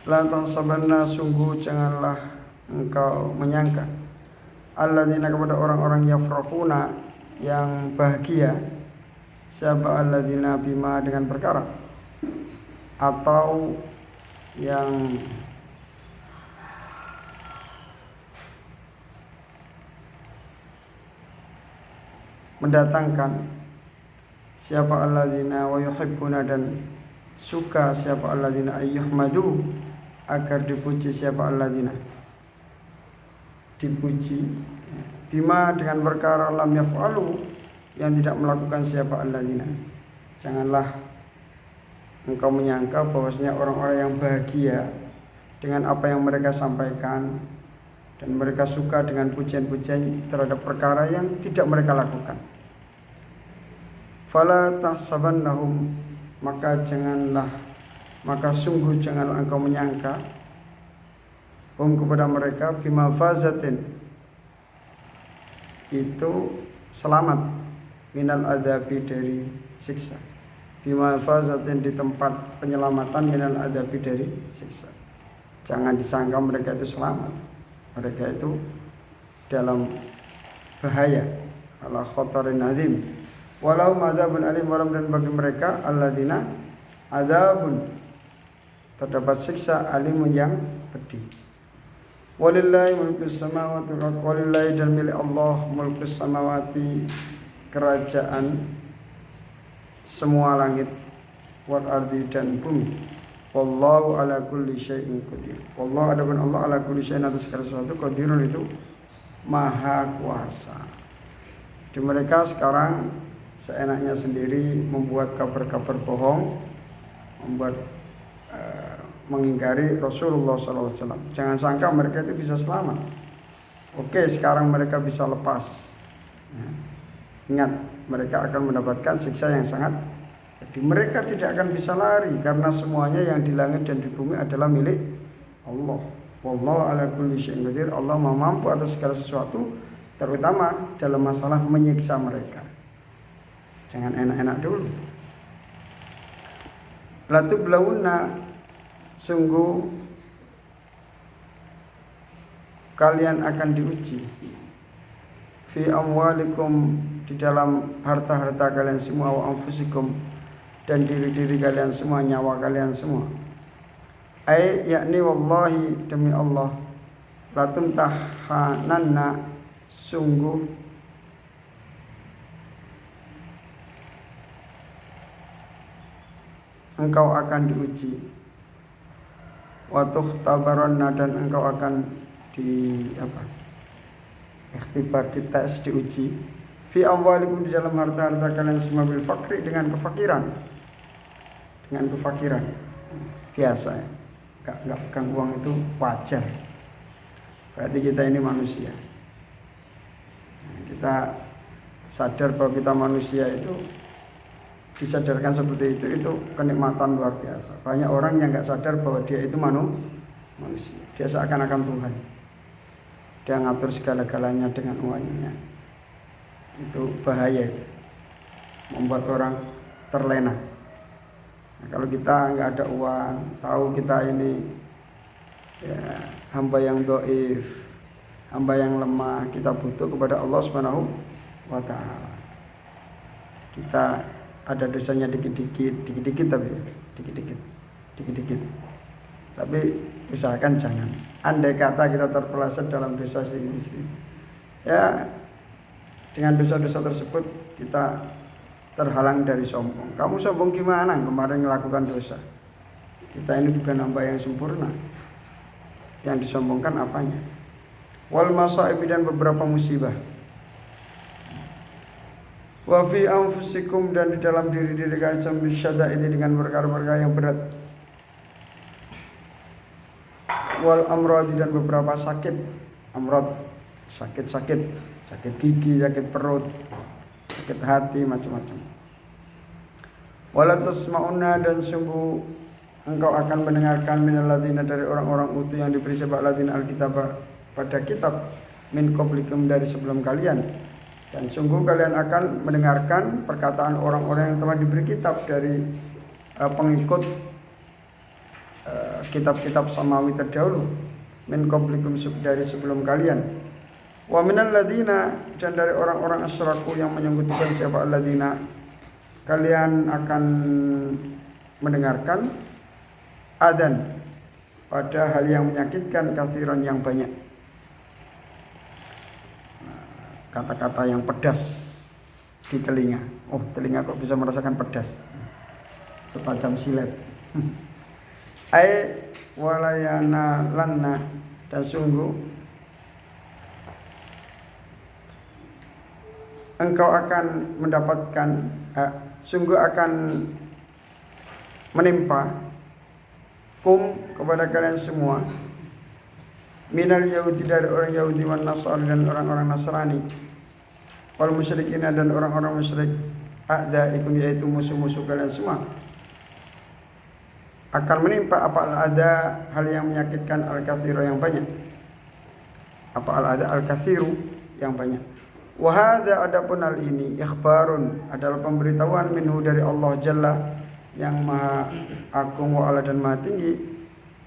La tahsabanna, sungguh janganlah engkau menyangka, alladzina kepada orang-orang yafrahuna yang bahagia, siapa alladzina bima dengan perkara, atau yang mendatangkan siapa alladzina wa yuhibbuna dan suka siapa alladzina ayyuhmadu agar dipuji siapa alladzina dipuji bima dengan perkara lam yaf'alu yang tidak melakukan siapa alladzina. Janganlah engkau menyangka bahwasanya orang-orang yang bahagia dengan apa yang mereka sampaikan dan mereka suka dengan pujian-pujian terhadap perkara yang tidak mereka lakukan. Fala tahsabannahum, maka sungguh janganlah engkau menyangka kepada mereka bima fazatin itu selamat minal adabi dari siksa. Bima fazatin di tempat penyelamatan minal adabi dari siksa. Jangan disangka mereka itu selamat. Mereka itu dalam bahaya, ala khatarin azim. Walau adzabun alim, walau dan bagi mereka alladzina adzabun terdapat siksa alimun yang pedih. Walillahi mulkus samawati wal ardi, walillahi dan milik Allah mulkus samawati kerajaan semua langit, wal ardi dan bumi. Wallahu ala kulli syai'in qadir. Wallahu adapun Allah ala kulli syai'in atas segala sesuatu qadirun itu maha kuasa. Di mereka sekarang seenaknya sendiri membuat kabar-kabar bohong, membuat mengingkari Rasulullah SAW. Jangan sangka mereka itu bisa selamat. Oke, sekarang mereka bisa lepas. Ingat, mereka akan mendapatkan siksa yang sangat. Jadi mereka tidak akan bisa lari karena semuanya yang di langit dan di bumi adalah milik Allah. Wallahu ala kulli syai'in qadir. Allah mampu atas segala sesuatu, terutama dalam masalah menyiksa mereka. Jangan enak-enak dulu. Latublauna, sungguh kalian akan diuji fi amwalikum, di dalam harta-harta kalian semua, wa anfusikum dan diri-diri kalian semua, nyawa kalian semua. Ai yakni wallahi, demi Allah, latumtahananna, sungguh engkau akan diuji, wa tukhtabaranna dan engkau akan ikhtibar, dites, diuji fi amwalikum, di dalam harta-harta kalian semua, bil fakri, dengan kefakiran biasa ya. Enggak pegang uang itu wajar, berarti kita ini manusia. Kita sadar bahwa kita manusia itu disadarkan seperti itu kenikmatan luar biasa. Banyak orang yang enggak sadar bahwa dia itu manusia. Dia seakan-akan Tuhan. Dia ngatur segala-galanya dengan uangnya. Itu bahaya itu. Membuat orang terlena. Nah, kalau kita enggak ada uang, tahu kita ini ya, hamba yang dhaif, hamba yang lemah, kita butuh kepada Allah Subhanahu wa taala. Kita ada dosanya dikit-dikit tapi usahakan jangan. Andai kata kita terpeleset dalam dosa sendiri, ya dengan dosa-dosa tersebut kita terhalang dari sombong. Kamu sombong gimana kemarin melakukan dosa? Kita ini bukan hamba yang sempurna. Yang disombongkan apanya? Wal masaib, dan beberapa musibah. Wa fi anfusikum, dan di dalam diri-diri kalian sambil syada'id, dengan perkara-perkara yang berat. Wal amrad, dan beberapa sakit. Amrad, sakit gigi, sakit perut, sakit hati, macam-macam. Wala tasma'una, dan sungguh engkau akan mendengarkan minal ladzina, dari orang-orang utuh yang diberi sebab ladzina alkitab, pada kitab, min qablikum, dari sebelum kalian. Dan sungguh kalian akan mendengarkan perkataan orang-orang yang telah diberi kitab dari pengikut kitab-kitab samawi terdahulu, min qablikum, dari sebelum kalian, wa minal ladina, dan dari orang-orang asyraku yang menyekutukan siapa alladzina, kalian akan mendengarkan adzan pada hal yang menyakitkan, katsiran yang banyak, kata-kata yang pedas di telinga. Oh, telinga kok bisa merasakan pedas, setajam silet. Ai walayana lanna, dan sungguh engkau akan mendapatkan, sungguh akan menimpa kepada kalian semua, minal Yahudi, dari orang Yahudi, wan Nasrani, dan orang-orang Nasrani, wal musyrikin, dan orang-orang musyrik, a'daikum, yaitu musuh-musuh kalian semua, akan menimpa apa al-ada, hal yang menyakitkan, al-kathiru, yang banyak. Apa al-ada? Al-kathiru, yang banyak. Wa hadza, adapun hal ini, ikhbarun, adalah pemberitahuan, minhu, dari Allah Jalla, yang maha agung, wa ala, dan maha tinggi.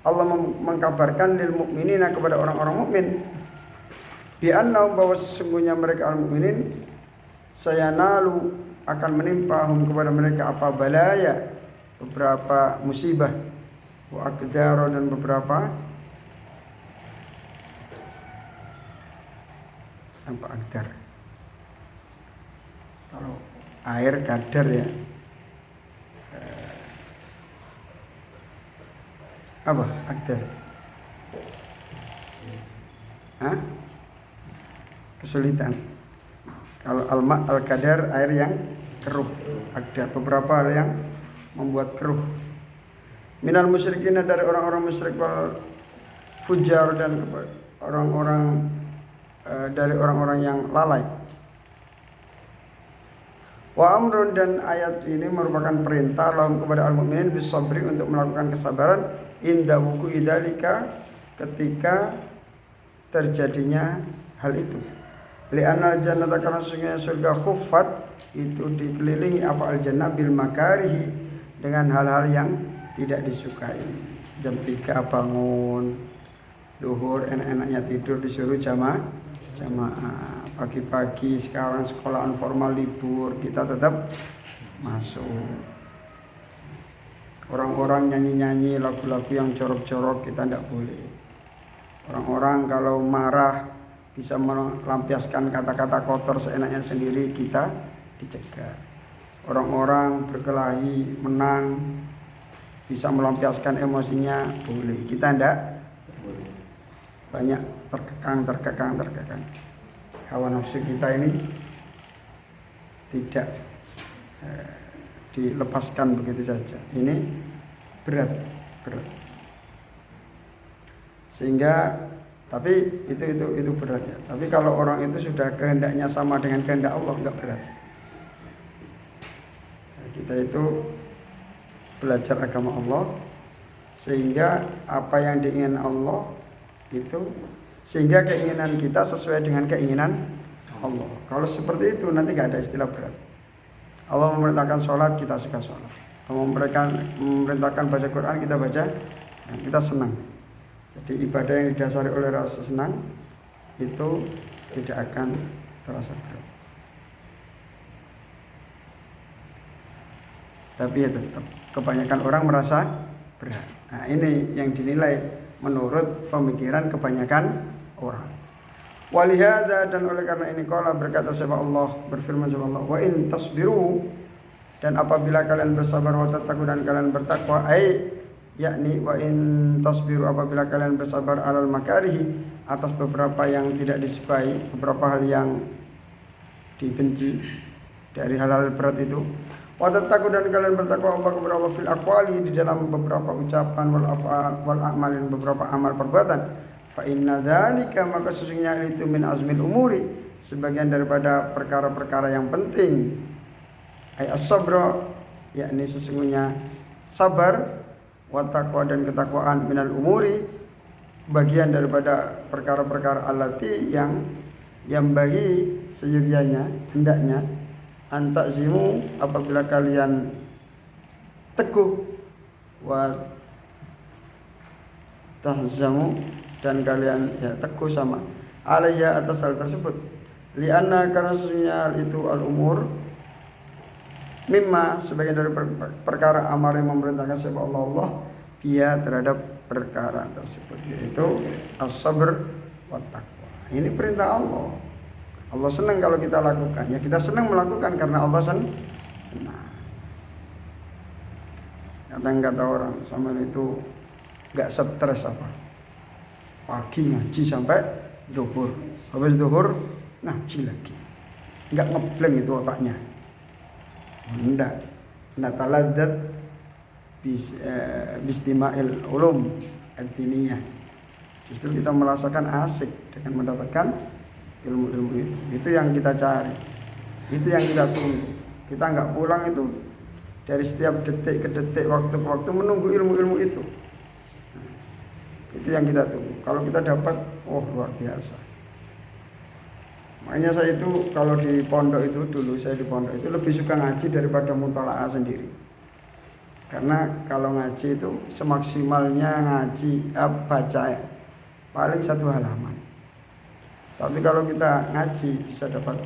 Allah mengkabarkan lil mukminina, kepada orang-orang mukmin, bi annahum, bahwa sesungguhnya mereka al-mukminin, sayanalu, akan menimpa hum, kepada mereka, apa balaya, beberapa musibah, wa aqdar, dan beberapa apa aqdar, kalau air kadar ya, apa aqdar, kesulitan. Kalau al-ma, al-kadar, air yang keruh. Aqdar, beberapa hal yang membuat keruh. Minal musyrikin, dari orang-orang musyrik, wal fujar, dan orang-orang dari orang-orang yang lalai. Wa amrun, dan ayat ini merupakan perintah lahum, kepada al-mukminin, bisabri, untuk melakukan kesabaran, inda wuku idalika, ketika terjadinya hal itu. Li'anna al-jannata, karena sesungguhnya surga, khuffat, itu dikelilingi apa al-jannah, bil makarihi, dengan hal-hal yang tidak disukai. Jam 3 bangun, zuhur enak-enaknya tidur, disuruh jamaah. Pagi-pagi sekarang sekolahan formal libur, kita tetap masuk. Orang-orang nyanyi-nyanyi lagu-lagu yang jorok-jorok, kita tidak boleh. Orang-orang kalau marah bisa melampiaskan kata-kata kotor seenaknya sendiri, kita dicegah. Orang-orang berkelahi, menang, bisa melampiaskan emosinya, boleh. Kita tidak boleh. Banyak terkekang. Hawa nafsu kita ini tidak dilepaskan begitu saja. Ini berat. Sehingga, tapi itu berat ya. Tapi kalau orang itu sudah kehendaknya sama dengan kehendak Allah, enggak berat. Kita itu belajar agama Allah, sehingga apa yang diinginkan Allah itu, sehingga keinginan kita sesuai dengan keinginan Allah. Kalau seperti itu nanti gak ada istilah berat. Allah memerintahkan sholat, kita suka sholat. Allah memerintahkan baca Quran, kita baca, dan kita senang. Jadi ibadah yang didasari oleh rasa senang itu tidak akan terasa berat. Tapi ya tetap kebanyakan orang merasa berat. Nah, ini yang dinilai menurut pemikiran kebanyakan orang. Walihada, dan oleh karena ini qala, berkata siapa Allah, berfirman siapa Allah, wa in tasbiru, dan apabila kalian bersabar, wa tattaqu, dan kalian bertakwa, yakni wa in tasbiru, apabila kalian bersabar, alal makarihi, atas beberapa yang tidak disukai, beberapa hal yang dibenci dari hal-hal berat itu, wa tattaqu, dan kalian bertakwa Allah kepada Allah, fil aqwali, di dalam beberapa ucapan, wal af'al, wal a'malin, beberapa amal perbuatan, fa inna dzalika, maka sesungguhnya itu min azmil umuri, sebagian daripada perkara-perkara yang penting. Ay as-sabra, yakni sesungguhnya sabar, wa taqwa, dan ketakwaan, minal umuri, bagian daripada perkara-perkara allati yang bagi seyogyanya, hendaknya, antazimu, apabila kalian teguh, wa tahzamu dan kalian ya teguh sama alaiya atas hal tersebut. Lianna karena sesungguhnya hal itu al-umur mimma sebagian dari perkara amar yang memerintahkan siapa Allah dia terhadap perkara tersebut, yaitu as-sabr wa taqwa. Ini perintah Allah. Allah senang kalau kita lakukan, ya kita senang melakukan karena Allah senang. Kadang kata orang sama itu nggak stres apa, pagi ngaji sampai zuhur, habis zuhur ngaji lagi, nggak ngeblank itu otaknya. Enggak taladzat bistima'il ulum ad-diniyah. Justru kita merasakan asik dengan mendapatkan ilmu-ilmu itu. Itu yang kita cari, itu yang kita tunggu. Kita nggak pulang itu dari setiap detik ke detik, waktu ke waktu menunggu ilmu-ilmu itu. Itu yang kita tunggu. Kalau kita dapat, oh luar biasa. Makanya saya itu kalau di pondok itu dulu saya di pondok itu lebih suka ngaji daripada mutalaah sendiri. Karena kalau ngaji itu semaksimalnya ngaji baca paling 1 halaman. Tapi kalau kita ngaji bisa dapat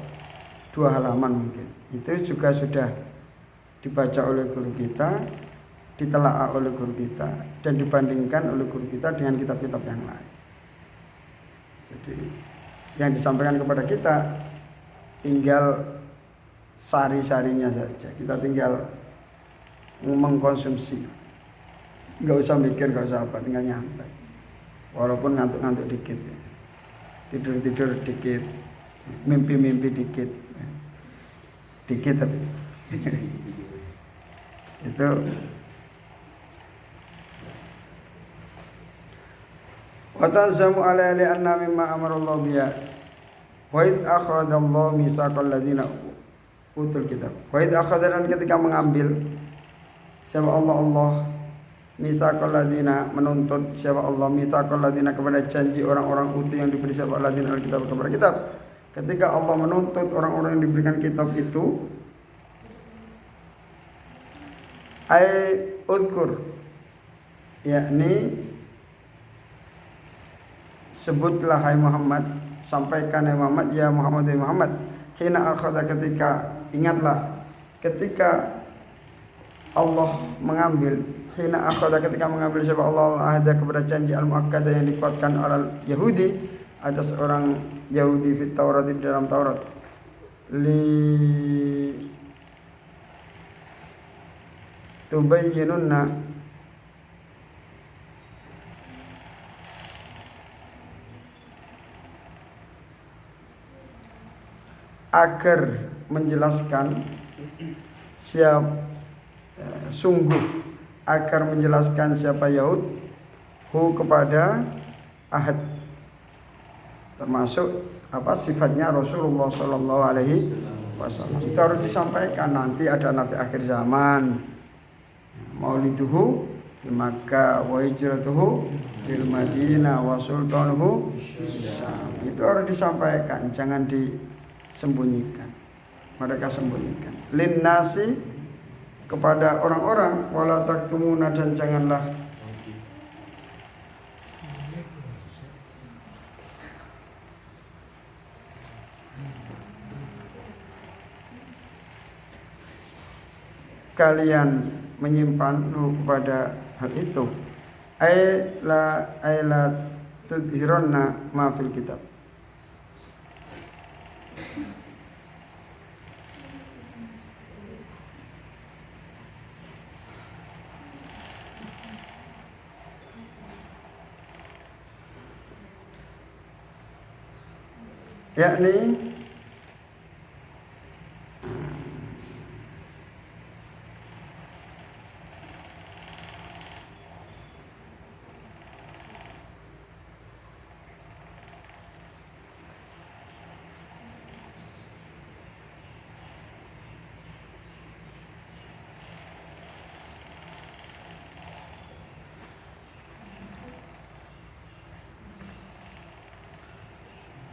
2 halaman mungkin. Itu juga sudah dibaca oleh guru kita, ditelaah oleh guru kita, dan dibandingkan oleh guru kita dengan kitab-kitab yang lain. Jadi yang disampaikan kepada kita tinggal sari-sarinya saja. Kita tinggal mengkonsumsi, nggak usah mikir, nggak usah apa, tinggal nyantai. Walaupun ngantuk-ngantuk dikit, tidur-tidur dikit, mimpi-mimpi dikit, tapi itu watazamu ala anna mimma amarallahu biya wa id akhadallahu mitsaqal ladzina utul kitab. Wa id akhadaran ketika mengambil siapa Allah mitsaqal ladzina menuntut siapa Allah mitsaqal ladzina kepada janji orang-orang utuh yang diberi siapa ladzina alkitab kepada kitab. Ketika Allah menuntut orang-orang yang diberikan kitab itu udkur yakni sebutlah hai Muhammad, sampaikan hai Muhammad, ya Muhammad, ya Muhammad, hina akhadha ketika, ingatlah ketika Allah mengambil, hina akhadha ketika mengambil siapa Allah ahda kepada janji al-muakkadah yang dikuatkan oleh Yahudi atas orang Yahudi fit Taurat di dalam Taurat, li tubayyinunna agar menjelaskan sungguh agar menjelaskan siapa Yahud kepada ahad, termasuk apa sifatnya Rasulullah Sallallahu Alaihi Wasallam. Itu harus disampaikan. Nanti ada Nabi akhir zaman, mauliduhu di Makkah wa hijratuhu fil Madinah wa sultanuhu Syam. Itu harus disampaikan, jangan disembunyikan. Mereka sembunyikan. Linnasi kepada orang-orang, wala taktumuna dan janganlah kalian menyimpan kepada hal itu. Ay la tudhironna ma fil kitab. Yakni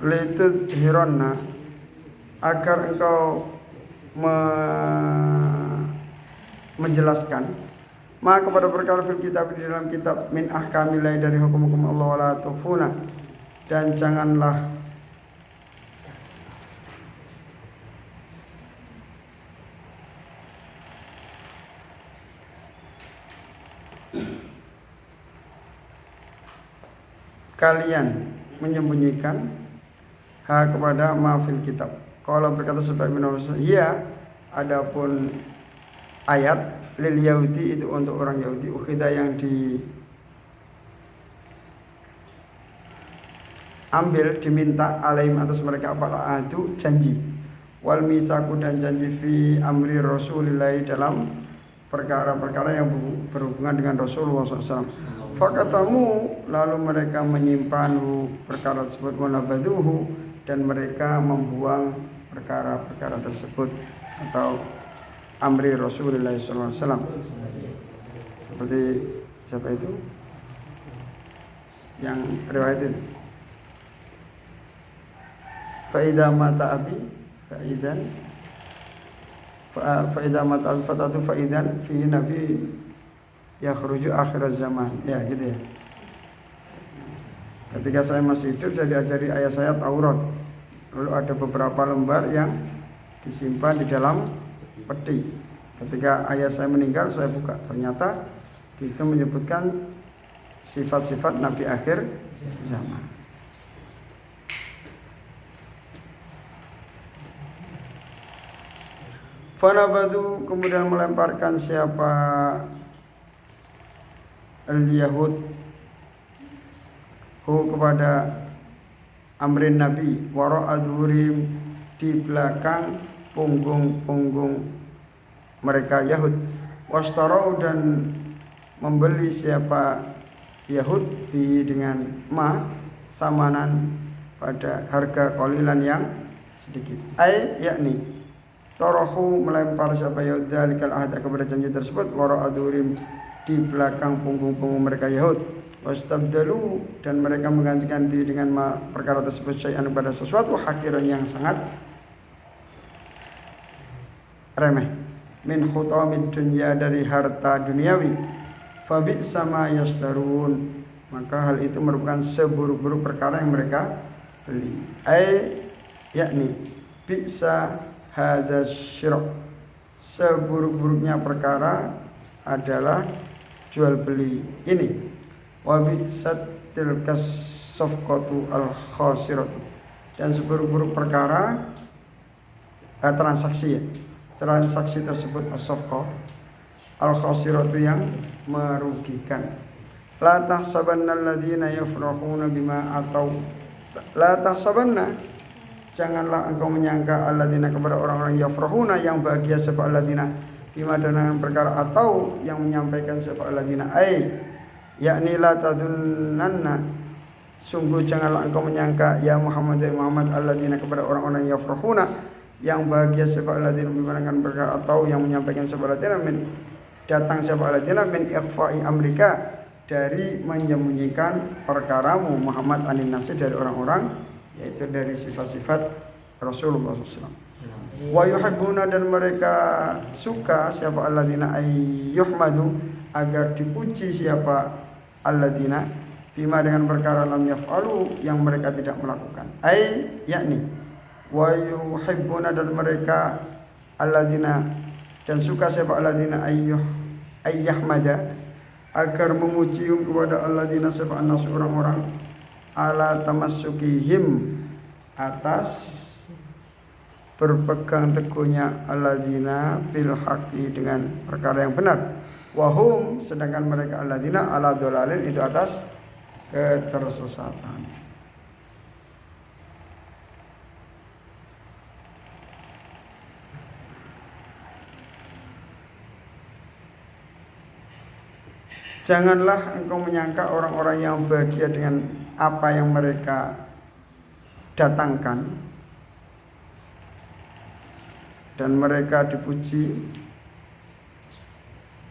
litudhironna agar engkau menjelaskan maka kepada perkara fil kitab di dalam kitab min ahkamillah dari hukum-hukum Allah wala tufuna, dan janganlah kalian menyembunyikan kepada mafil kitab. Kalau berkata sebagai ya, adapun ayat lil Yahudi itu untuk orang Yahudi, ukhida yang diambil, diminta alaihim atas mereka apa itu janji, wal misaku dan janji fi amri Rasulillah dalam perkara-perkara yang berhubungan dengan Rasulullah SAW. Fakatamu, lalu mereka menyimpan perkara tersebut, wanabaduhu, dan mereka membuang perkara-perkara tersebut atau amri Rasulullah SAW. Seperti siapa itu yang riwayat itu, faida mata abi faida mata abi fatatu faidan fi nabi yakhruju akhir zaman, ya gitu ya. Ketika saya masih hidup, saya diajari ayah saya Taurat. Lalu ada beberapa lembar yang disimpan di dalam peti. Ketika ayah saya meninggal, saya buka, ternyata di situ menyebutkan sifat-sifat nabi akhir zaman. Fanabadu, kemudian melemparkan siapa al-Yahud kepada amrin Nabi, wara'adhurim, di belakang punggung mereka Yahud, wastarau, dan membeli siapa Yahud dengan samanan pada harga qalilan yang sedikit. Yakni tarahu, melempar siapa Yahud dalikal ahad kepada janji tersebut, wara'adhurim, di belakang punggung mereka Yahud, wastabdalu, dan mereka menggantikan diri dengan perkara tersebut syai'an pada sesuatu hakiran yang sangat remeh, min hutamid dunya, dari harta duniawi, fabi'sa ma yasdarun, maka hal itu merupakan seburuk-buruk perkara yang mereka beli. Yakni bi'sa hadza syira', seburuk-buruknya perkara adalah jual beli ini, wa bi'sat tilkas safqatu al khasiratu, dan seburuk-buruk perkara transaksi tersebut as-safqah al khasiratu, yang merugikan. La tahsabanna alladziina yafrahuna bima atau, la tahsabanna, janganlah engkau menyangka alladziina, kepada orang-orang yafrahuna yang bahagia, sebab alladziina bima dengan perkara, atau yang menyampaikan siapa alladzina, yakni la tadunnanna, sungguh janganlah engkau menyangka ya Muhammad alladzina, kepada orang-orang yafrahuna yang bahagia siapa alladzina bima dengan perkara, atau yang menyampaikan siapa alladzina datang siapa alladzina min ikhfa'i amrika, dari menyembunyikan perkaramu Muhammad anin nasi, dari orang-orang, yaitu dari sifat-sifat Rasulullah SAW. Wa yuhibbuna, dan mereka suka siapa alladzina ayyuhmadu, agar dipuji siapa alladzina bima dengan perkara lam yaf'alu, yang mereka tidak melakukan. Yakni wa yuhibbuna, dan mereka alladzina, dan suka siapa alladzina ayyahmada, agar memuji kepada alladzina siapa annas, orang-orang, ala tamassukihim, atas berpegang teguhnya alladzina bil haqqi, dengan perkara yang benar, wahum, sedangkan mereka alladzina ala dolalin, itu atas ketersesatan. Janganlah engkau menyangka orang-orang yang bahagia dengan apa yang mereka datangkan, dan mereka dipuji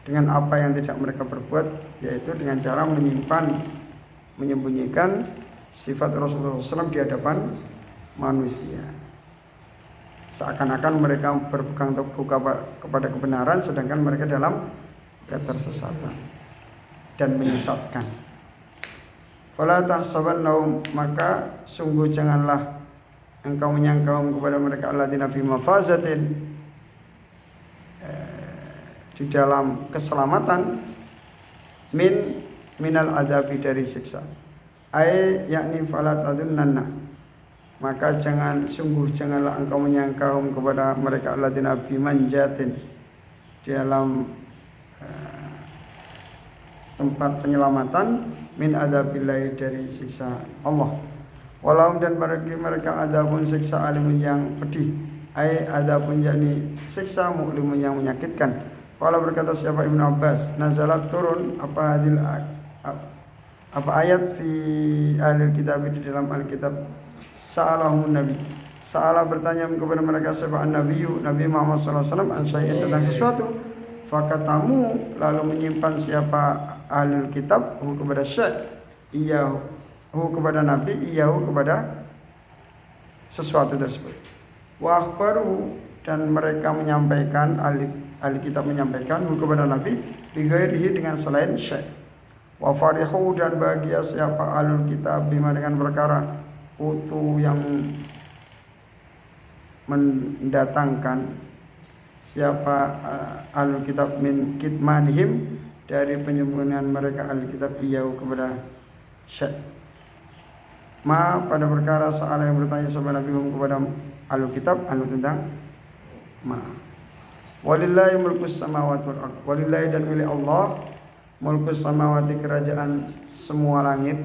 dengan apa yang tidak mereka perbuat, yaitu dengan cara menyembunyikan sifat Rasulullah SAW di hadapan manusia, seakan-akan mereka berpegang teguh kepada kebenaran, sedangkan mereka dalam ketersesatan dan menyesatkan. Fala tahsabannahum, maka sungguh janganlah engkau menyangka kepada mereka alladzina fi mafazatin, di dalam keselamatan, minal adabi, dari siksa. Ai yakni fala tadunnanna, maka janganlah engkau menyangka kepada mereka alladzina fi manjatin, di dalam tempat penyelamatan, min adabillahi, dari siksa Allah. Walahum, dan bagi mereka adapun siksa alimun yang pedih, ai adapun yakni siksa mu'limun yang menyakitkan. Qala, berkata siapa Ibnu Abbas, nazalat, turun apa ayat fi ahlil kitab, di dalam alkitab. Sa'alahumun nabi, sa'ala, bertanya kepada mereka siapa Nabi Muhammad sallallahu alaihi wasallam, an syai'in, tentang sesuatu. Fakatamu, lalu menyimpan siapa ahlul kitab kepada syai', iyahu kepada nabi, iyahu kepada sesuatu tersebut. Wa akhbaru, dan mereka menyampaikan, ahli kitab menyampaikan kepada nabi bighairihi, dengan selain syai'. Wa farihu, dan bahagia siapa ahlul kitab bima, dengan perkara utu yang mendatangkan siapa ahlul kitab min kitmanihim, dari penyembunyian mereka ahlul kitab iyahu kepada syai'. Ma, pada perkara sa'ala yang bertanya sama Nabi kepada ahlul kitab anu tentang ma. Walillahi mulkus samawati wal ardh, walillahi, dan milik Allah, mulkus samawati, kerajaan semua langit.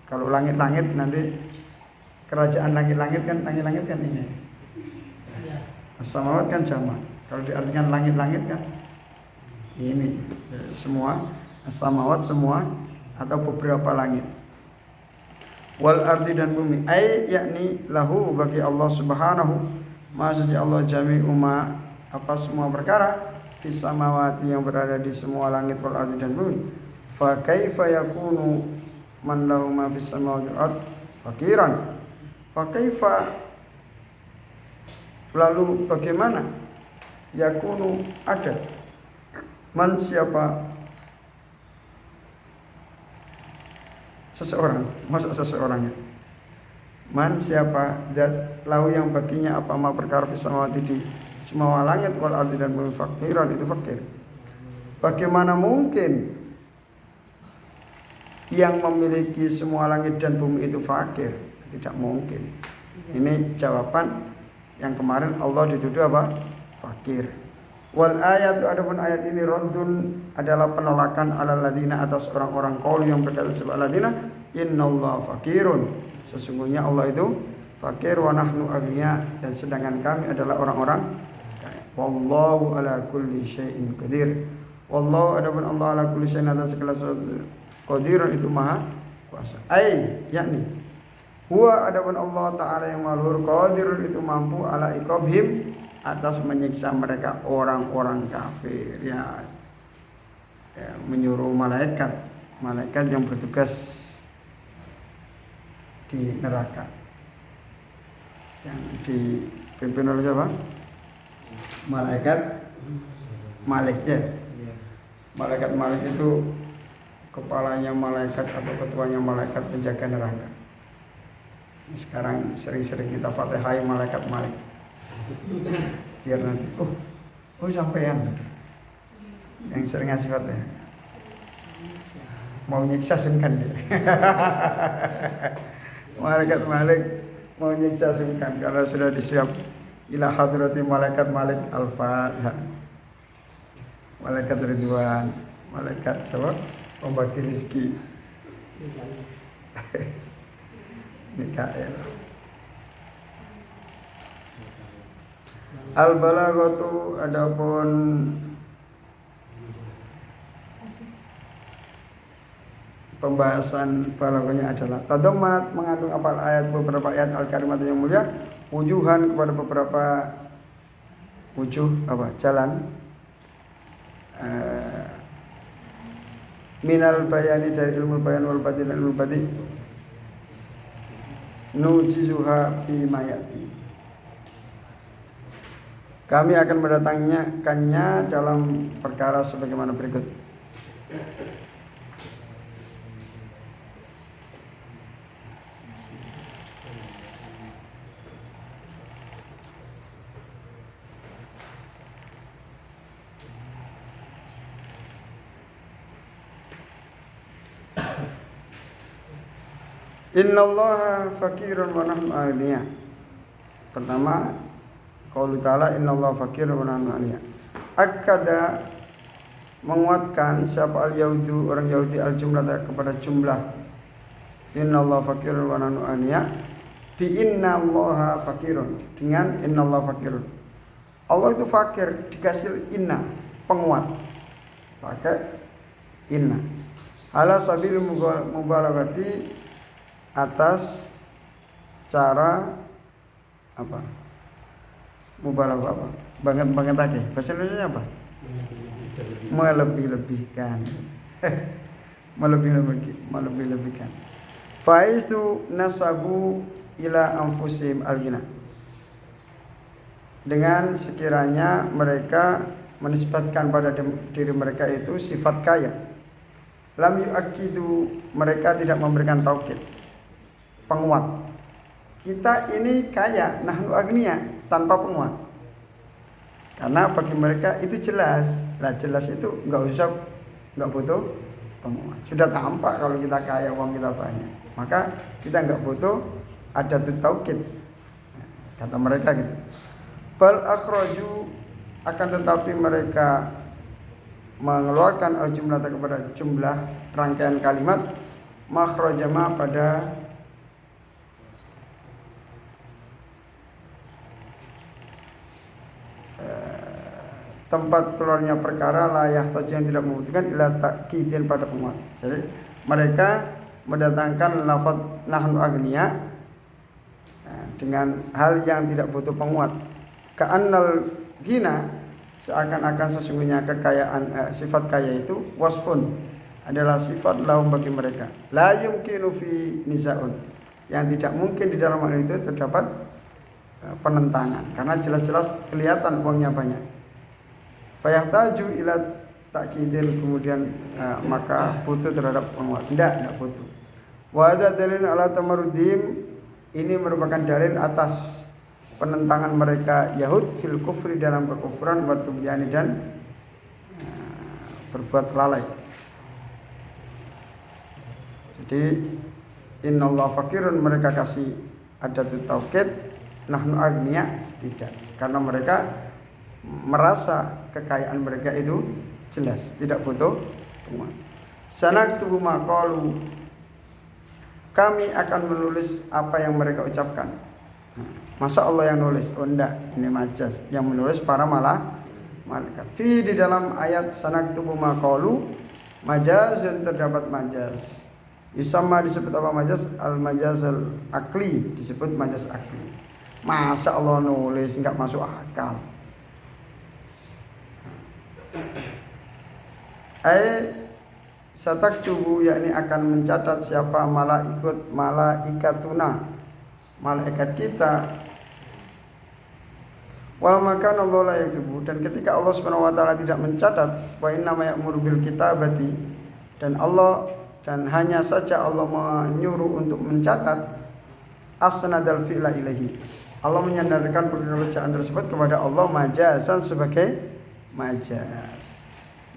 Kalau langit-langit nanti kerajaan langit-langit kan, langit-langit kan ini. Samawat kan jamak. Kalau diartikan langit-langit kan ini semua, samawat semua atau beberapa langit. Wal ardi, dan bumi, ai yakni lahu, bagi Allah subhanahu, maksudnya Allah jami'u ma, apa semua perkara, fis samawati, yang berada di semua langit, wal ardi, dan bumi. Fa kaifa yakunu man lahu ma fis samawati wal ardi fakiran. Fa kaifa, lalu bagaimana, yakunu, ada, man, siapa, seseorang, masa seseorangnya, man, siapa, dat, lahu, yang baginya apa ma perkara fis samawati, di semua langit, wal ardi, dan bumi, fakiran, itu fakir. Bagaimana mungkin yang memiliki semua langit dan bumi itu fakir? Tidak mungkin. Ini jawaban yang kemarin Allah dituduh apa? Fakir. Wal ayat, adapun ayat ini raddun, adalah penolakan alal ladina, atas orang-orang qaul yang berkata sebagai ladina, innallaha fakirun, sesungguhnya Allah itu fakir, wa nahnu aghnia, dan sedangkan kami adalah orang-orang kaya. Wallahu ala kulli syai'in qadir. Wallahu, adapun Allah, ala kulli syai'in, atas segala sesuatu, qadirun, itu maha kuasa. Ai yakni huwa, adapun Allah taala yang maha qadirun, itu mampu ala iqabhim, atas menyiksa mereka orang-orang kafir, ya, menyuruh malaikat yang bertugas di neraka, yang dipimpin oleh siapa? Malaikat Malik, ya. Malaikat Malik itu kepalanya malaikat atau ketuanya malaikat penjaga neraka. Sekarang sering-sering kita fatihai malaikat Malik, biar nanti sampean yang sering ngasih fatihah mau nyiksa sungkan dia. Malaikat Malik mau nyiksa sungkan karena sudah disiap. Ila hadrati malaikat Malik, al-Fatihah. Malaikat Ridwan, malaikat apa? Pembagi rezeki. Mikael. Al-balaghatu, adapun pembahasan balaghahnya adalah tadammat, mengandung apa ayat, beberapa ayat al-karimat yang mulia, wujuhan, kepada beberapa wujuh, apa, jalan, minal bayani, dari ilmu bayan, wal batin, dan ilmu batin, nujizuha fi mayati, Kami akan mendatangkannya dalam perkara sebagaimana berikut. Innallaha fakirun wa nahnu aghniya. Pertama, qaulu ta'ala innallaha fakirun wa nahnu aghniya. Akada menguatkan siapa al-yahudu orang Yahudi al-jumlah kepada jumlah innallaha fakirun wa nahnu aghniya bi innallaha fakirun dengan innallaha fakirun. Allah itu fakir dikasih inna penguat pakai inna ala sabil mubalaghati atas cara apa? Mubalaghah apa? Banget tadi. Bahasa Indonesia apa? Melebih-lebihkan. Melebih-lebihkan. Faizu nasabu ila anfusihim al-ghina. Dengan sekiranya mereka menisbatkan pada diri mereka itu sifat kaya. Lam yu'akkidu, mereka tidak memberikan taukid, penguat. Kita ini kaya, nahnu agniya, tanpa penguat. Karena bagi mereka itu jelas. Lah jelas itu enggak butuh penguat. Sudah tampak kalau kita kaya, uang kita banyak. Maka kita enggak butuh ada taukid. Kata mereka gitu. Bal akhraju, akan tetapi mereka mengeluarkan al-jumlah kepada jumlah rangkaian kalimat makhrajama pada tempat keluarnya perkara layak atau yang tidak membutuhkan ila takkidin pada penguat. Jadi mereka mendatangkan lafaz nahnu agniya dengan hal yang tidak butuh penguat. Ka'annal ghina, seakan-akan sesungguhnya kekayaan sifat kaya itu wasfun adalah sifat lahum bagi mereka. La yumkinu fi nisaun, yang tidak mungkin di dalam hal itu terdapat penentangan karena jelas-jelas kelihatan uangnya banyak. Fayahtaju ila takkidin, kemudian maka butuh terhadap penguat. Tidak butuh. Wa hadza dalil ala tamarrudim, ini merupakan dalil atas penentangan mereka Yahud fil kufri dalam kekufuran wa tubyani dan berbuat lalai. Jadi innallaha fakirun, mereka kasih ada taukid, nahnu agniya tidak, karena mereka merasa kekayaan mereka itu jelas, tidak butuh penguat. Sanaktubu ma qalu, kami akan menulis apa yang mereka ucapkan. Masa Allah yang nulis? Oh enggak, ini majaz. Yang menulis para malaikat. Fi, di dalam ayat sanaktubu ma qalu, majazun, terdapat majaz. Yusamma, disebut apa majaz? Al-majazul akli, disebut majaz akli. Masa Allah nulis, enggak masuk akal. Sataktubu, yakni akan mencatat siapa malaikatuna, malaikat kita. Wal makan Allah la yaktubu, dan ketika Allah Subhanahu wa taala tidak mencatat, wa inna ma ya'muru bil kitabati, dan hanya saja Allah menyuruh untuk mencatat, asnadal fi'la ilahi, Allah menyandarkan pekerjaan tersebut kepada Allah majazan sebagai majaz.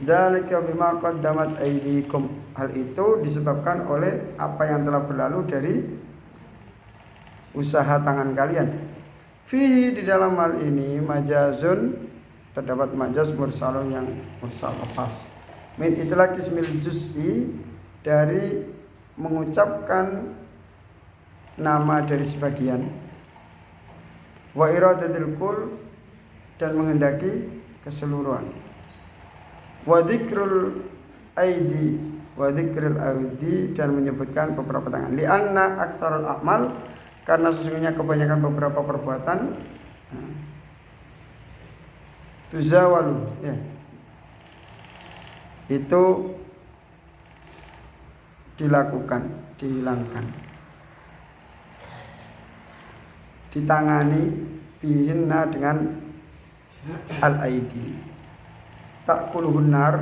Dzalika bima qaddamat aydikum, hal itu disebabkan oleh apa yang telah berlalu dari usaha tangan kalian. Fihi, di dalam hal ini majazun, terdapat majaz mursalun yang mursal lepas. Min itlaq ismil juz'i, dari mengucapkan nama dari sebagian. Wa iradatil kull, dan menghendaki keseluruhan. Wa dzikrul aidi, dan menyebutkan beberapa tangan. Li anna aktsarul a'mal, karena sesungguhnya kebanyakan beberapa perbuatan tuzawalu, ya, itu dilakukan, dihilangkan, ditangani bihinna, dengan al-aidi. Ta'kuluhun nar,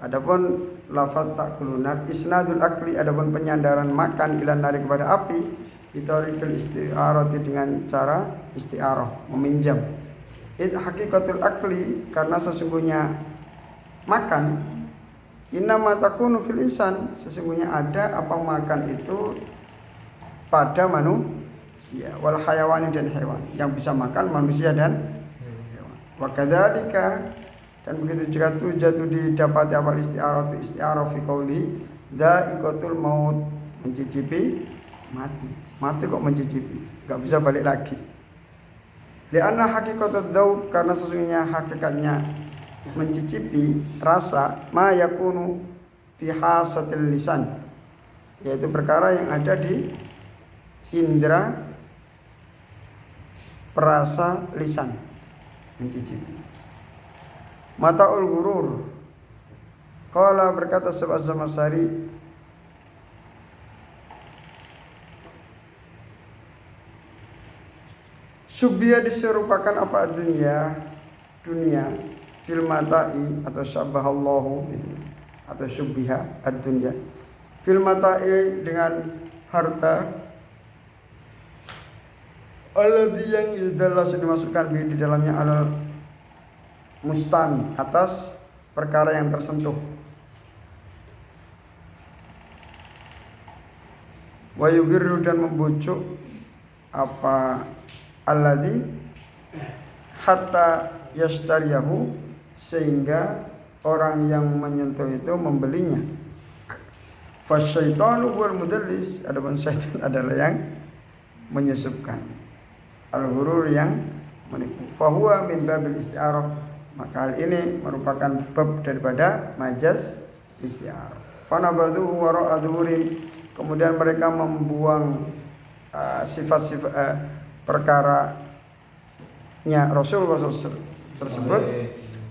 adapun lafaz ta'kulun nar isnadul akli, adapun penyandaran makan ila nari kepada api bitorikil isti'arati dengan cara isti'arah, meminjam. Hakikatul akli, karena sesungguhnya makan innama takunu fil insan, sesungguhnya ada apa makan itu pada manusia, wal hayawani dan hewan, yang bisa makan manusia dan hewan. Wa kadzalika, dan begitu juga jatuh didapati awal isti'arah fi qauli dha'iqatul maut, mencicipi mati kok mencicipi, enggak bisa balik lagi. Lianna hakikatud dzauq, karena sesungguhnya hakikatnya mencicipi rasa ma yakunu fi hasatil lisan, yaitu perkara yang ada di indera perasa lisan, mencicipi. Mataul gurur, qala, berkata Syekh Az-Zamakhsyari, subya diserupakan apa dunia fil mata'i, atau syabahallahu itu, atau syubbiha ad-dunya fil mata'i dengan harta, alladhi yang yudallas dimasukkan di dalamnya alal mustami, atas perkara yang tersentuh, wa yugirru, dan membujuk apa alladhi hatta yashtariyahu, sehingga orang yang menyentuh itu membelinya. Fasyaitanu wal mudallis, adapun syaitan adalah yang menyesupkan, al-ghurur, yang menipu. Fahuwa min babil isti'arah, maka hal ini merupakan bab daripada majaz isti'arah. Fanabadhu wara'a dhurin, kemudian mereka membuang sifat-sifat perkaranya Rasulullah tersebut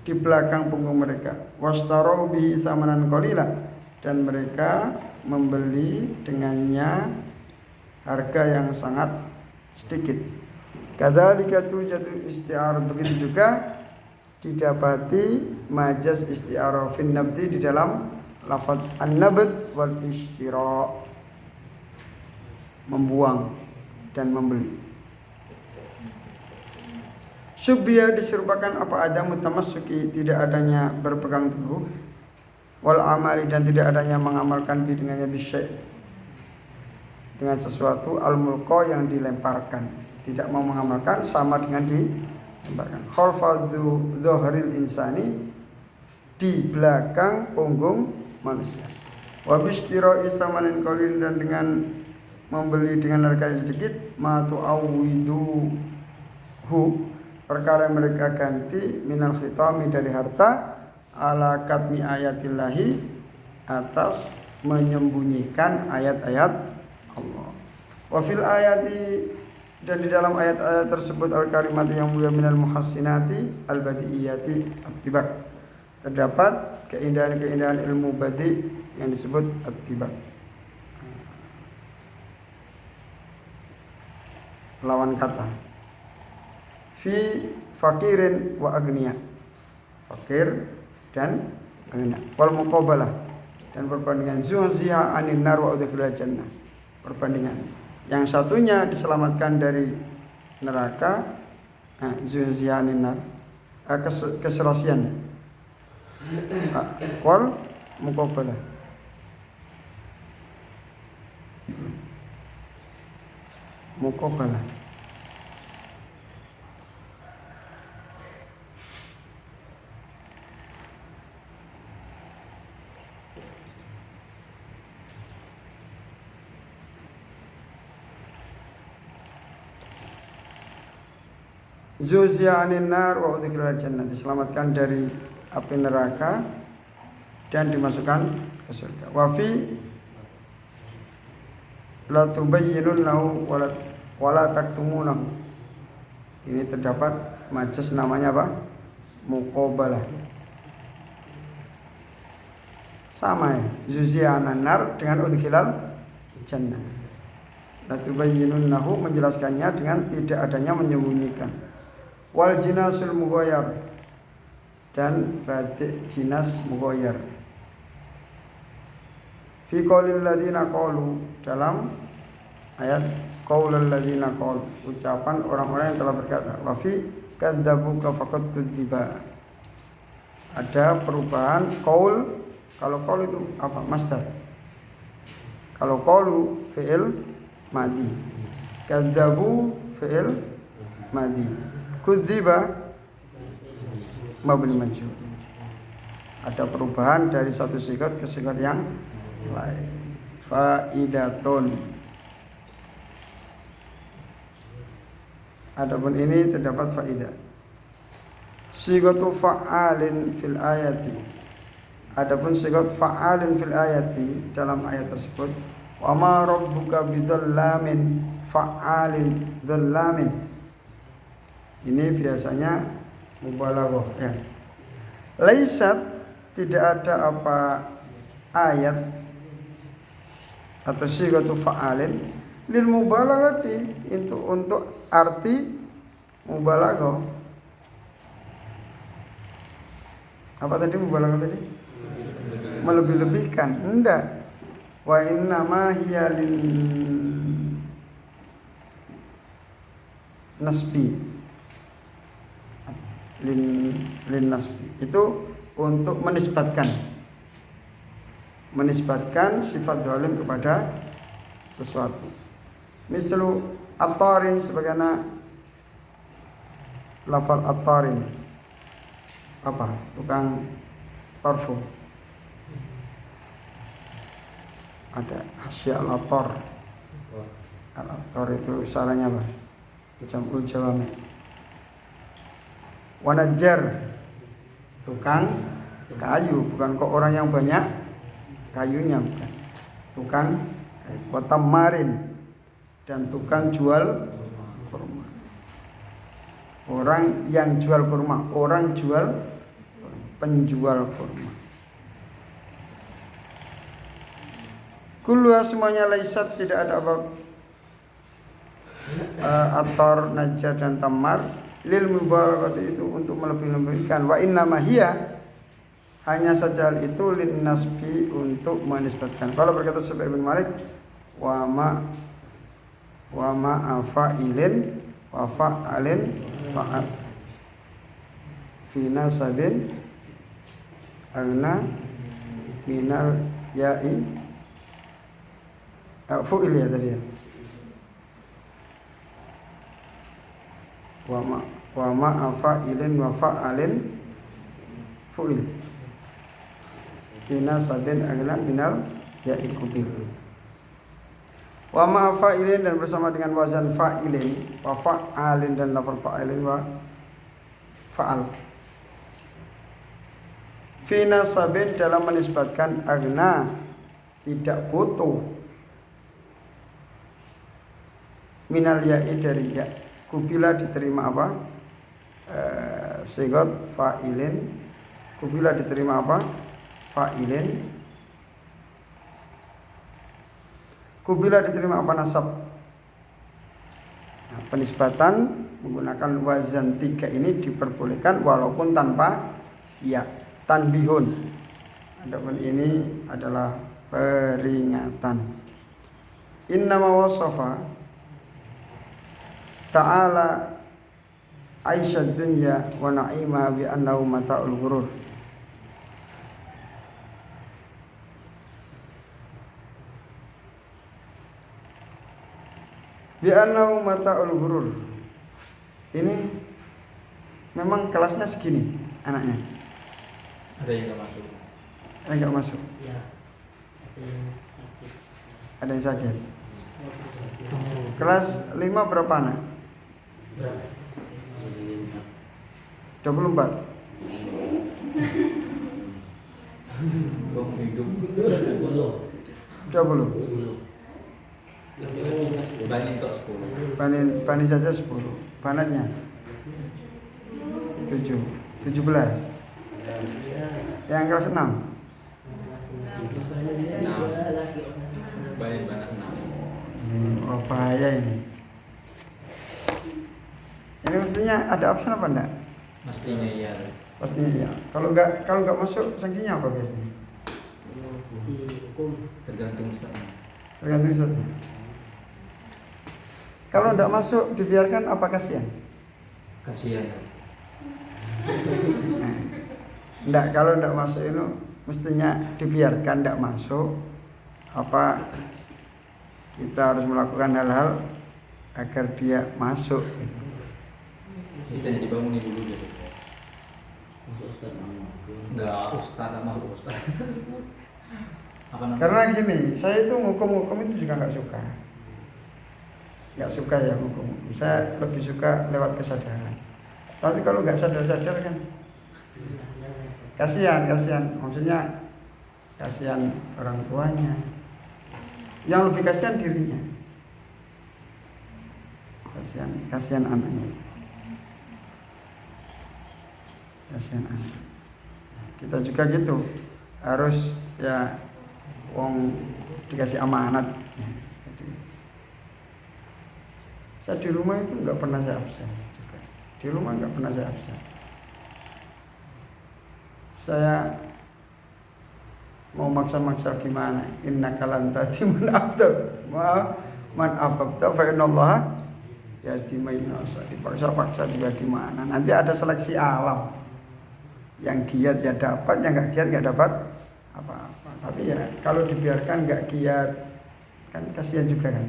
di belakang punggung mereka. Wastarau bihi samanan qalila, dan mereka membeli dengannya harga yang sangat sedikit. Kadzalika tujadu isti'arah, begitu juga didapati majaz isti'arah fin nabdi di dalam lafaz an-nabd wal ishtira, membuang dan membeli. Subya diserupakan apa aja mutamassuki, tidak adanya berpegang teguh, wal amali, dan tidak adanya mengamalkan bi dengannya bisyai, dengan sesuatu, al mulqa, yang dilemparkan, tidak mau mengamalkan sama dengan dilemparkan. Khalfa dhuhril insani, di belakang punggung manusia. Wa bistira'i samanin qalil, dan dengan membeli dengan harga sedikit, ma tu'awwiduhu, perkara yang mereka ganti, minal khitami, dari harta, ala katmi ayatillahi, atas menyembunyikan ayat-ayat Allah. Wa fil ayati, dan di dalam ayat-ayat tersebut, al-karimati, yang mulia, minal muhassinati al-badiiyati at-tibak, terdapat keindahan-keindahan ilmu badi yang disebut at-tibak, lawan kata. Fi fakirin wa agniya, fakir dan agniya. Wal muqabalah, dan perbandingan zuhziha anin nar wa udkhilal jannah, perbandingan yang satunya diselamatkan dari neraka, zuhziha anin nar, keserasian, wal muqabalah, muqabalah. Zuziya anin nar wa udkhilal jannah, diselamatkan dari api neraka dan dimasukkan ke surga. Wa fi la tubayyinunnahu wa la taktumunahu, ini terdapat majaz namanya apa? Muqabalah. Sama ya, zuziya anin nar dengan udkhilal jannah. La tubayyinunnahu, menjelaskannya dengan tidak adanya menyembunyikan. Wal jinasul mughayyar, dan batik jinas mughayyar. Fi qaulil ladzina qalu, dalam ayat qaulul ladzina qalu, ucapan orang-orang yang telah berkata, wa fi kadzabuka faqad kudziba. Ada perubahan qaul. Kalau qaul itu apa? Masdar. Kalau qaulu fi'il madi, kadzabu fi'il madi, kudziba mabni majhul. Ada perubahan dari satu sigat ke sigat yang lain. Faidatun. Adapun ini terdapat faidah. Sigatu fa'alin fil ayati. Adapun sigat fa'alin fil ayati dalam ayat tersebut, wa ma rabbuka bidzallamin fa'alin dzallamin. Ini biasanya mubalaghah ya. Laisat, tidak ada apa ayat atau sigatu fa'alin lil mubalaghati, itu untuk arti mubalaghah. Apa tadi mubalaghah tadi? Melebih-lebihkan. Enggak. Wa inna ma hiya lin nasbi. Lin nasbi itu untuk menisbatkan sifat zalim kepada sesuatu. Mislu at-tarin, sebagaimana lafal at-tarin apa? Tukang parfum. Ada hasya al-attar. Al-attar itu saranya apa? Jam'ul jawami. Wanajjar, tukang kayu, bukan kok orang yang banyak kayunya, bukan. Tukang watamarin, dan tukang jual kurma. Orang yang jual kurma, orang jual, penjual kurma. Kulluha, semuanya, laisat, tidak ada apa atar, najjar, dan tamar lil mubalaghati, itu untuk melebih-lebihkan. Wa inna ma hiya, hanya saja hal itu lin nasbi, untuk menisbatkan. Kalau berkata Syafi'i bin Malik, wa ma afa'ilin wa fa'alin fa'al fi nasabin agna minal ya'i fu'il ya tadi ya. Wa ma afa'ilin wa fa'alin fu'il fi nasabin agna minal ya'i kubil. Wa ma fa'ilin, dan bersama dengan wazan fa'ilin, wa fa'alin, dan lafal fa'ilin wa fa'al. Fi nasabin, dalam menisbatkan agna, tidak butuh, minal ya'i, dari ya. Kubila, diterima apa? Sigat fa'ilin. Kubila, diterima apa? Fa'ilin. Kubila, diterima apa? Nasab. Nah, penisbatan menggunakan wazan 3 ini diperbolehkan walaupun tanpa ya. Tanbihun. Adapun ini adalah peringatan. Innama wasafa ta'ala aisyad dunya wa na'imah bi annahu mata'ul ghurur. Bi annahu mata'ul ghurur. Ini memang kelasnya segini anaknya. Ada yang enggak masuk. Ada enggak masuk? Ya. Ada yang sakit. Kelas 5 berapa anak? 24. Hidup 20. Banin tok 10. Banin saja 10. Banatnya 17. Yang kelas 6. Banin banat 6. Oh, bahaya ini. Ini mesti Sanksinya ada opsi apa enggak? Mestinya iya. Pastinya iya. Kalau nggak masuk sanksinya apa biasanya? Tergantung sana. Tergantung ustadznya. Kalau nggak masuk dibiarkan apa kasihan? Kasihan. Enggak, kalau nggak masuk itu mestinya dibiarkan nggak masuk. Apa kita harus melakukan hal-hal agar dia masuk? Bisa dibangunin dulu gitu. Masuk Ustaz enggak Ustaz sama Ustaz. Apa namanya? Karena gini, saya itu ngukum itu juga nggak suka ya hukum. Saya lebih suka lewat kesadaran. Tapi kalau nggak sadar kan kasihan. Maksudnya kasihan orang tuanya. Yang lebih kasihan dirinya. Kasihan anaknya. Kasihan anak. Kita juga gitu. Harus ya wong dikasih amanat. Saya di rumah itu nggak pernah saya absen juga. Di rumah nggak pernah saya absen. Saya mau maksa-maksa gimana? Innaka lan tahdi man ahbabta fa innallaha yahdi man yasha. Dipaksa-paksa juga gimana? Nanti ada seleksi alam. Yang giat ya dapat, yang nggak giat nggak dapat apa-apa. Tapi ya kalau dibiarkan nggak giat kan kasihan juga kan.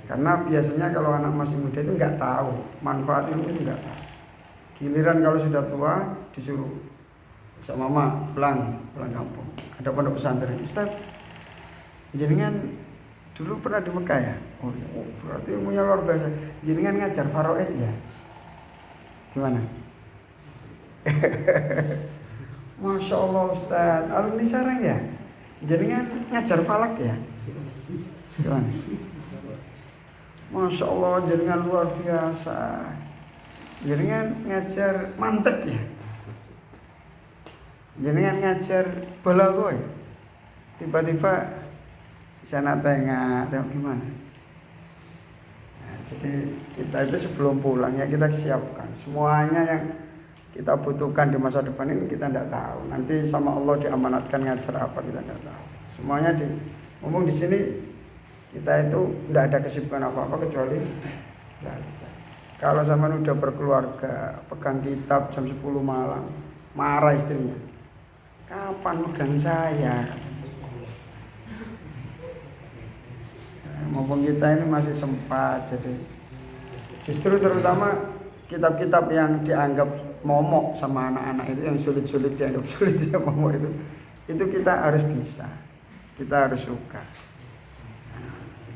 Karena biasanya kalau anak masih muda itu nggak tahu manfaat ilmu itu nggak tahu. Giliran kalau sudah tua disuruh sama mama pulang kampung. Ada pondok pesantren. Ustaz, jenengan dulu pernah di Mekah ya? Oh, berarti ilmunya luar biasa. Jenengan ngajar faraid ya? Gimana? Masya Allah Ustaz, alumni sarang ya? Jenengan ngajar falak ya? Gimana? Masya Allah, jenengan luar biasa. Jenengan ngajar mantek ya. Jenengan ngajar balagoy. Tiba-tiba sana tengok gimana. Nah, jadi kita itu sebelum pulang ya kita siapkan semuanya yang kita butuhkan di masa depan ini kita tidak tahu. Nanti sama Allah diamanatkan ngajar apa kita tidak tahu. Semuanya ngomong di sini. Kita itu tidak ada kesibukan apa-apa kecuali belajar. Kalau zaman udah berkeluarga, pegang kitab jam 10 malam, marah istrinya. Kapan megang saya? Mumpung kita ini masih sempat, jadi justru terutama kitab-kitab yang dianggap momok sama anak-anak itu yang sulit-sulit dianggap sulit ya momok itu kita harus bisa, kita harus suka.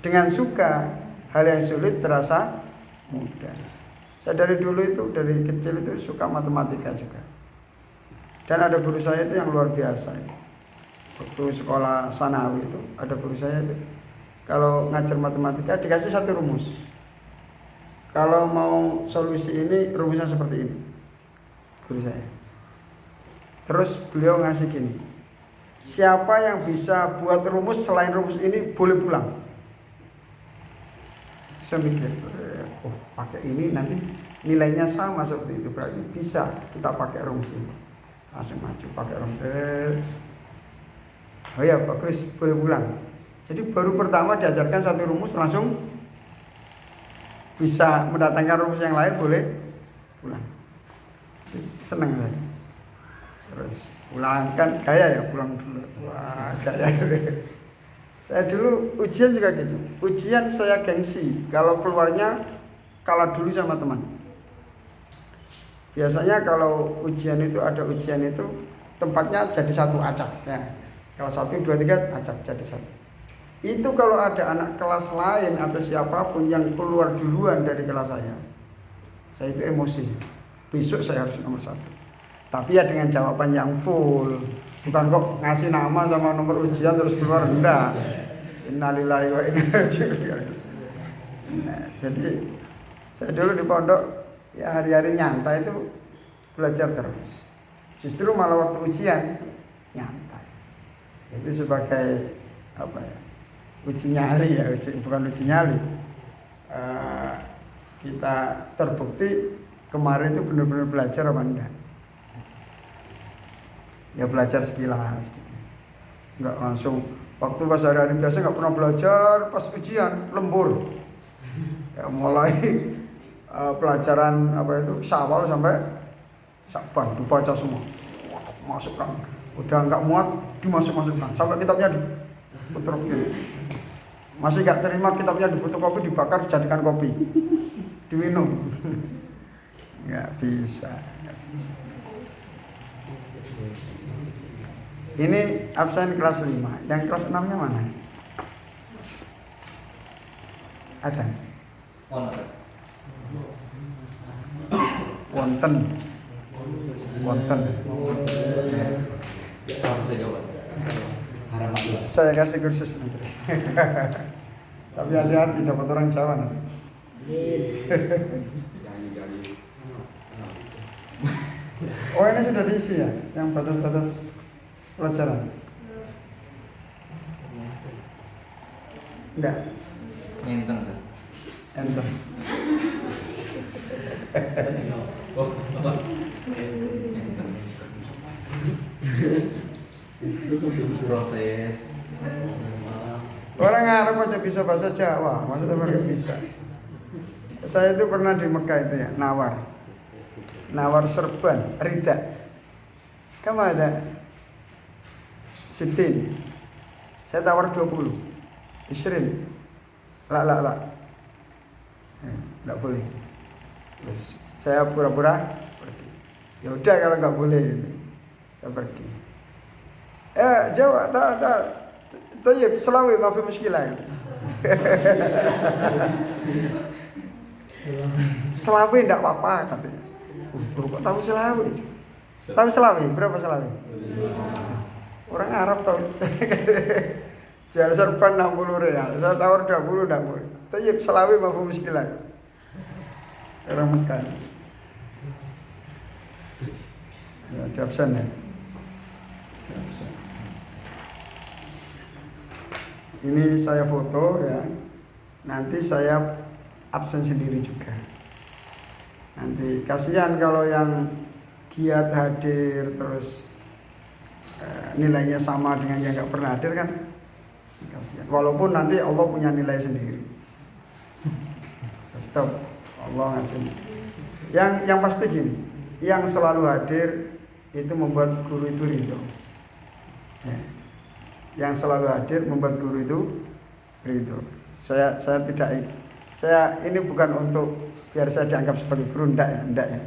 Dengan suka, hal yang sulit terasa mudah. Saya dari dulu itu, dari kecil itu suka matematika juga. Dan ada guru saya itu yang luar biasa. Waktu sekolah sanawi itu, ada guru saya itu. Kalau ngajar matematika dikasih satu rumus. Kalau mau solusi ini, rumusnya seperti ini. Guru saya. Terus beliau ngasih gini. Siapa yang bisa buat rumus selain rumus ini boleh pulang. Saya mikir, oh pakai ini nanti nilainya sama seperti itu, berarti bisa kita pakai rumus ini. Langsung maju pakai rumus. Oh ya bagus, boleh pulang. Jadi baru pertama diajarkan satu rumus langsung bisa mendatangkan rumus yang lain, boleh pulang. Senang saya. Terus pulang kan gaya ya, pulang dulu. Wah gaya. Saya dulu ujian juga gitu. Ujian saya gengsi kalau keluarnya kalah dulu sama teman. Biasanya kalau ujian itu ada ujian itu tempatnya jadi satu acak ya. Kalau 1, 2, 3 acak jadi satu. Itu kalau ada anak kelas lain atau siapapun yang keluar duluan dari kelas saya itu emosi. Besok saya harus nomor 1. Tapi ya dengan jawaban yang full. Bukan kok ngasih nama sama nomor ujian terus keluar, enggak. Innalillahi wa inna ilaihi raji'un. Nah, jadi saya dulu di pondok ya hari-hari nyantai itu belajar terus. Justru malah waktu ujian nyantai. Itu sebagai apa ya? Uji nyali ya, bukan uji nyali. Kita terbukti kemarin itu benar-benar belajar apa enggak. Ya belajar sekilas gitu. Enggak langsung waktu pas hari-hari biasa enggak pernah belajar, pas ujian lembur. Ya mulai pelajaran apa itu Syawal sampai Sa'ban dibaca semua. Wah, masukkan. Udah enggak muat dimasukkan. Sampai kitabnya diputer begini. Masih enggak terima kitabnya difotokopi, dibakar, dijadikan kopi. Diminum. Enggak bisa. Ini absen kelas 5. Yang kelas 6-nya mana? Ada? Wonten. Saya kasih kursus nanti. Tapi hati-hati dapat orang Jawa nanti. Oh ini sudah diisi ya, yang batas-batas pelajaran? Enggak. Ngenteng kan? Enter. Oh, apa? Ngenteng. Proses. Orang Arab aja bisa bahasa Jawa, maksudnya mereka bisa. Saya itu pernah di Mekah itu ya, nawar serban, rida. Kamu ada sitin. Saya tawar 20. Isrin. La. Enggak boleh. Terus saya pura-pura pergi. Ya udah kalau enggak boleh gitu. Saya pergi. Jawa, dah. Tayyib, selawi maaf muskilah. Selawi enggak apa-apa katanya. Kok tahu Selawi? Tahu Selawi? Berapa Selawi? Orang Arab tahu. Jual serban 60 real. Saya tawar 20 enggak boleh. Tayyib Selawi mafhum muskilah. Orang Mekah. Ya, ada absen ya. Ini saya foto ya. Nanti saya absen sendiri juga. Nanti kasihan kalau yang giat hadir terus nilainya sama dengan yang nggak pernah hadir kan kasihan. Walaupun nanti Allah punya nilai sendiri. Tetap Allah ngasih. Yang pasti gini, yang selalu hadir itu membuat guru itu ridho. Ya. Yang selalu hadir membuat guru itu ridho. Saya ini bukan untuk biar saya dianggap sebagai guru, enggak ya.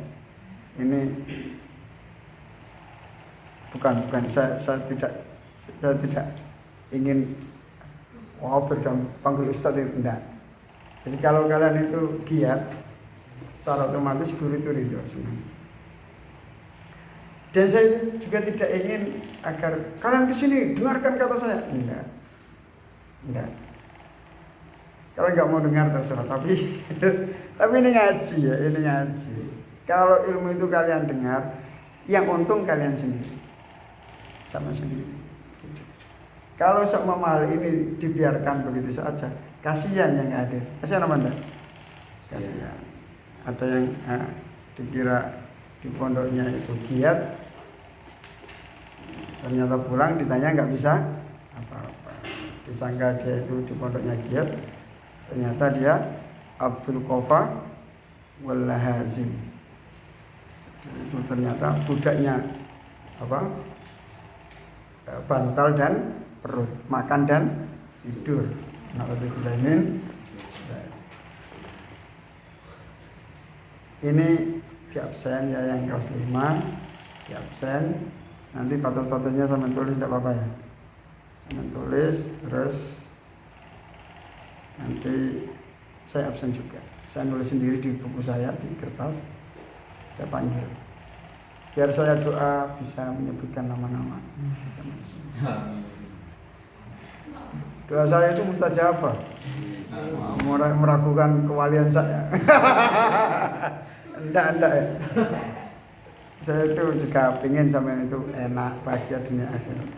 Ini bukan saya tidak ingin panggil ustadz itu, enggak. Jadi kalau kalian itu giat, secara otomatis guru itu ridho, senang. Dan saya juga tidak ingin agar kalian kesini dengarkan kata saya, enggak. Kalau nggak mau dengar terserah, tapi ini ngaji ya, ini ngaji. Kalau ilmu itu kalian dengar, yang untung kalian sendiri, sama sendiri. Kalau semua hal ini dibiarkan begitu saja, kasihan yang ada. Kasihan apa enggak? Kasihan. Ada yang dikira di pondoknya itu giat, ternyata pulang ditanya nggak bisa apa-apa. Disangka dia itu di pondoknya giat. Ternyata dia Abdul Qafa Wallahazim. Itu ternyata budaknya bantal dan perut, makan dan tidur. Na'udzubillahimin. Ini di absen ya, yang kelas 5 di absen. Nanti patut-patutnya sama tulis tidak apa-apa ya. Sama tulis terus nanti saya absen juga. Saya nulis sendiri di buku saya, di kertas. Saya panggil. Biar saya doa bisa menyebutkan nama-nama. Doa saya itu mustajabah. Meragukan kewalian saya. Enggak ya. Saya itu juga pingin sama itu enak, bahagia dunia akhirat.